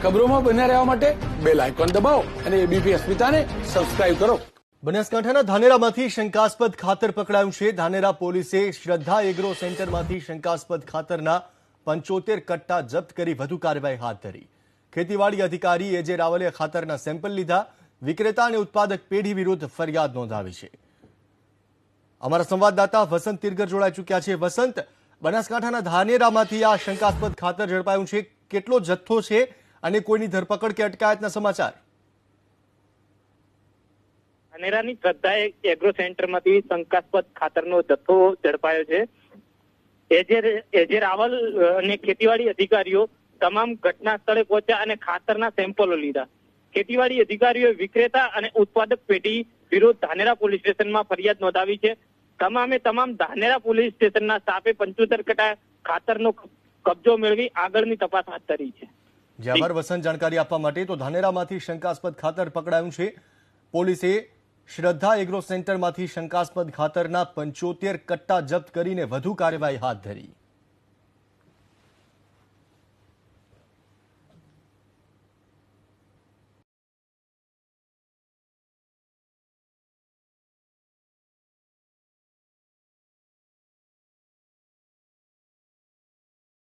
ખબરોમાં બન્યા રહેવા માટે બેલ આઇકોન દબાવો અને એબીપી અસ્મિતાને સબસ્ક્રાઇબ કરો। બનાસકાંઠાના ધાનેરામાંથી શંકાસ્પદ ખાતર પકડાયું છે। ધાનેરા પોલીસે શ્રદ્ધા એગ્રો સેન્ટરમાંથી શંકાસ્પદ ખાતરના 75 કટ્ટા જપ્ત કરી વધુ કાર્યવાહી હાથ ધરી। ખેતીવાડી અધિકારી એજે રાવલે ખાતરના સેમ્પલ લીધા। વિક્રેતા અને ઉત્પાદક પેઢી વિરુદ્ધ ફરિયાદ નોંધાવી છે। અમારા સંવાદદાતા વસંત તિરગર જોડાઈ ચૂક્યા છે। વસંત, બનાસકાંઠાના ધાનેરામાંથી આ શંકાસ્પદ ખાતર ઝડપાયું છે, કેટલો જથ્થો છે અને કોઈની ધરપકડ કે અટકાયતના સમાચાર? ધાનેરાની શ્રદ્ધા એગ્રો સેન્ટરમાંથી શંકાસ્પદ ખાતરનો જથ્થો ઝડપાયો છે। એજે રાવલ અને ખેતીવાડી અધિકારીઓ તમામ ઘટના સ્થળે પહોંચ્યા અને ખાતરના સેમ્પલો લીધા। ખેતીવાડી અધિકારીઓએ વિક્રેતા અને ઉત્પાદક પેઢી વિરુદ્ધ ધાનેરા પોલીસ સ્ટેશનમાં ફરિયાદ નોંધાવી છે। તમામ ધાનેરા પોલીસ સ્ટેશનના સ્ટાફે 75 કટ્ટા ખાતરનો કબજો મેળવી આગળની તપાસ હાથ ધરી છે। આભાર વસંત જાણકારી આપવા માટે। તો ધાનેરામાંથી શંકાસ્પદ ખાતર પકડાયું છે। પોલીસે શ્રદ્ધા એગ્રો સેન્ટરમાંથી શંકાસ્પદ ખાતરના 75 કટ્ટા જપ્ત કરીને વધુ કાર્યવાહી હાથ ધરી।